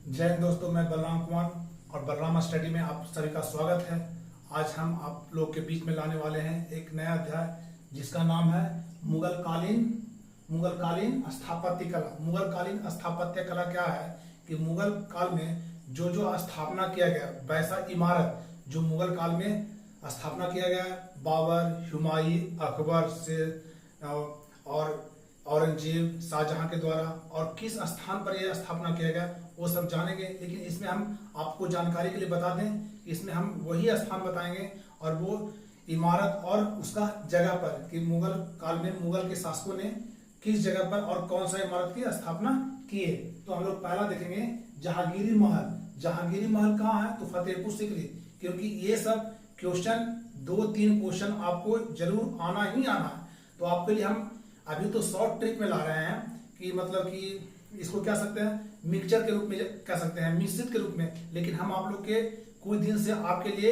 जय हिंद दोस्तों, मैं बलराम कुमार और बलरामा स्टडी में आप सभी का स्वागत है। आज हम आप लोग के बीच में लाने वाले हैं एक नया अध्याय जिसका नाम है मुगल कालीन स्थापत्य कला। मुगल कालीन स्थापत्य कला क्या है कि मुगल काल में जो जो स्थापना किया गया वैसा इमारत जो मुगल काल में स्थापना किया गया, बाबर, हुमायूं, अकबर से और औरंगजेब, शाहजहां के द्वारा और किस स्थान पर यह स्थापना किया गया वो सब जानेंगे। लेकिन इसमें हम आपको जानकारी के लिए बता दें कि इसमें हम वही स्थान बताएंगे और वो इमारत और उसका जगह पर कि मुगल काल में मुगल के शासकों ने किस जगह पर और कौन सा इमारत की स्थापना किए। तो हम लोग पहला देखेंगे जहांगीरी महल। जहांगीरी महल कहाँ है? तो फतेहपुर सीकरी। क्योंकि ये सब क्वेश्चन 2-3 क्वेश्चन आपको जरूर आना ही आना है। तो आपके लिए हम अभी तो शॉर्ट ट्रिक में ला रहे हैं कि मतलब कि इसको क्या सकते हैं, मिक्सचर के रूप में कह सकते हैं, मिश्रित के रूप में। लेकिन हम आप लोग के कुछ दिन से आपके लिए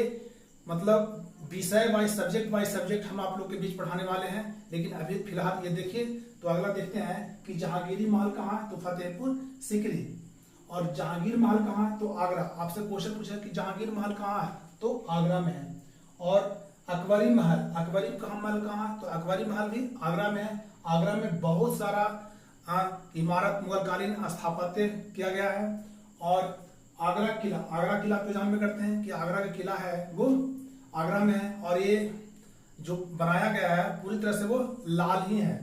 मतलब विषय वाइज सब्जेक्ट हम आप लोग के बीच पढ़ाने वाले हैं। लेकिन अभी फिलहाल ये देखिए, तो अगला देखते हैं कि जहांगीरी महल कहाँ है? तो फतेहपुर सीकरी। और जहांगीर महल कहाँ है? तो आगरा। आपसे क्वेश्चन पूछा कि जहांगीर महल कहाँ है? तो आगरा में है। और अकबरी महल महल कहाँ है? तो अकबरी महल भी आगरा में है। आगरा में बहुत सारा इमारत मुगलकालीन स्थापत्य किया गया है। और आगरा किला तो जान में करते हैं कि आगरा का किला है वो आगरा में है। और ये जो बनाया गया है पूरी तरह से वो लाल ही है।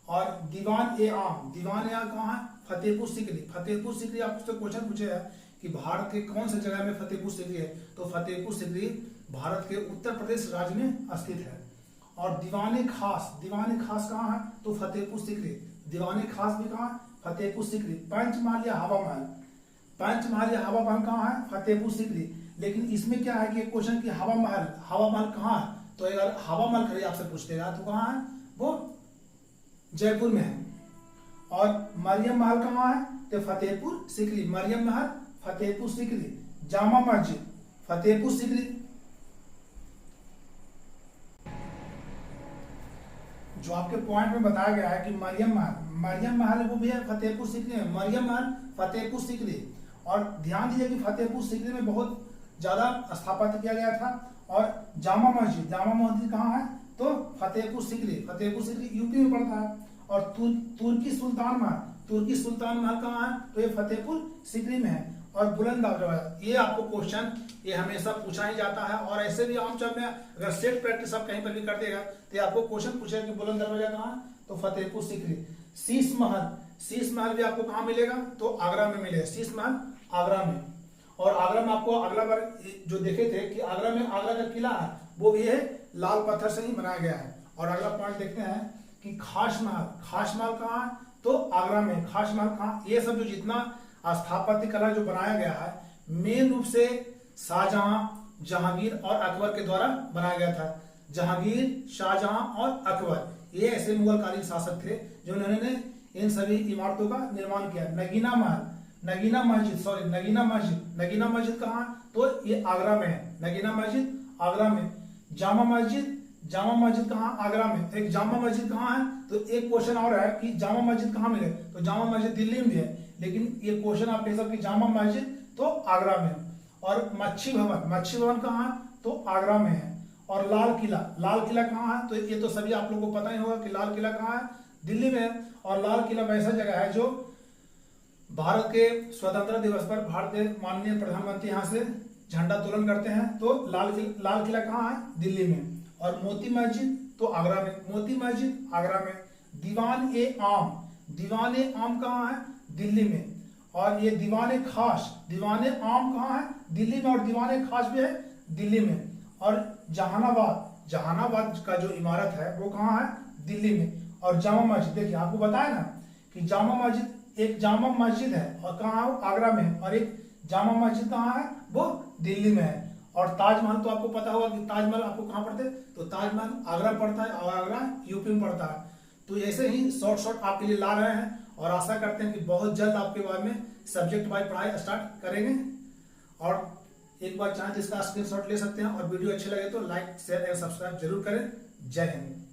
और दीवान ए आम कहाँ है? फतेहपुर सीकरी। आपसे क्वेश्चन पूछे है कि भारत के कौन सी जगह में फतेहपुर सीकरी है? तो फतेहपुर सीकरी भारत के उत्तर प्रदेश राज्य में स्थित है। और दीवाने खास कहाँ है? तो फतेहपुर सीकरी। दीवाने खास भी कहाँ है? फतेहपुर सीकरी। पंचमहल या हवा महल कहाँ है? फतेहपुर सीकरी। लेकिन इसमें क्या है कि क्वेश्चन की हवा महल कहाँ है? तो अगर हवा महल खड़ी आपसे पूछते हैं तो कहाँ है? वो जयपुर में है। और मरियम महल कहाँ है? तो फतेहपुर सीकरी। मरियम महल फतेहपुर सीकरी। जामा मस्जिद फतेहपुर सीकरी। जो आपके पॉइंट में बताया गया है कि मरियम महल वो भी है फतेहपुर सीकरी में। मरियम महल फतेहपुर सीकरी। और ध्यान दीजिए कि फतेहपुर सीकरी में बहुत ज्यादा स्थापत्य किया गया था। और जामा मस्जिद कहाँ है? तो फतेहपुर सीकरी यूपी में पड़ता है। और तुर्की सुल्तान महल कहाँ है? तो ये फतेहपुर सीकरी में है। और बुलंद दरवाजा, ये आपको क्वेश्चन ये हमेशा पूछा ही जाता है। और ऐसे भी आमतौर में अगर सेट प्रैक्टिस आप कहीं पर भी कर देगा तो आपको क्वेश्चन पूछेगा कि बुलंद दरवाजा कहाँ है? तो फतेहपुर सीकरी। शीश महल भी आपको कहाँ मिलेगा? तो आगरा में मिलेगा। शीश महल आगरा में। और आगरा में आपको अगला बार जो देखे थे कि आगरा में आगरा का किला है वो भी है लाल पत्थर से ही बनाया गया है। और अगला पॉइंट देखते हैं कि खास महल कहाँ है? तो आगरा में। खास महल कहाँ? ये सब जो जितना स्थापत्य कला जो बनाया गया है मेन रूप से शाहजहां, जहांगीर और अकबर के द्वारा बनाया गया था। जहांगीर, शाहजहां और अकबर ये ऐसे मुगलकालीन शासक थे जिन्होंने इन सभी इमारतों का निर्माण किया। नगीना मस्जिद कहाँ? तो ये आगरा में है। नगीना मस्जिद आगरा में। जामा मस्जिद कहाँ? आगरा में। एक जामा मस्जिद कहाँ है? तो एक क्वेश्चन और है कि जामा मस्जिद कहाँ मिले? तो जामा मस्जिद दिल्ली में भी है। लेकिन ये क्वेश्चन आप कह सकते हैं जामा मस्जिद तो आगरा में। और मच्छी भवन कहाँ है? तो आगरा में है। और लाल किला कहाँ है? तो ये तो सभी आप लोगों को पता ही होगा कि लाल किला कहाँ है? दिल्ली में है। और लाल किला वैसा जगह है जो भारत के स्वतंत्रता दिवस पर भारत के माननीय प्रधानमंत्री यहाँ से झंडा तोलन करते हैं। तो लाल किला कहाँ है? दिल्ली में। और मोती मस्जिद तो आगरा में। दीवान ए आम कहाँ है? दिल्ली में। और ये दीवाने आम कहाँ है? दिल्ली में। और दीवाने खास भी है दिल्ली में। और जहानाबाद का जो इमारत है वो कहाँ है? दिल्ली में। और जामा मस्जिद, देखिए आपको बताया ना कि एक जामा मस्जिद है और कहाँ है? आगरा में। और एक जामा मस्जिद कहाँ है? वो दिल्ली में है। और ताजमहल तो आपको पता होगा कि ताजमहल आपको कहाँ पड़ते हैं? तो ताजमहल आगरा पड़ता है और आगरा यूपी में पड़ता है। तो ऐसे ही शॉर्ट आपके लिए ला रहे हैं और आशा करते हैं कि बहुत जल्द आपके बारे में सब्जेक्ट वाइज पढ़ाई स्टार्ट करेंगे। और एक बार चाहें तो इसका स्क्रीनशॉट ले सकते हैं। और वीडियो अच्छे लगे तो लाइक, शेयर एंड सब्सक्राइब जरूर करें। जय हिंद।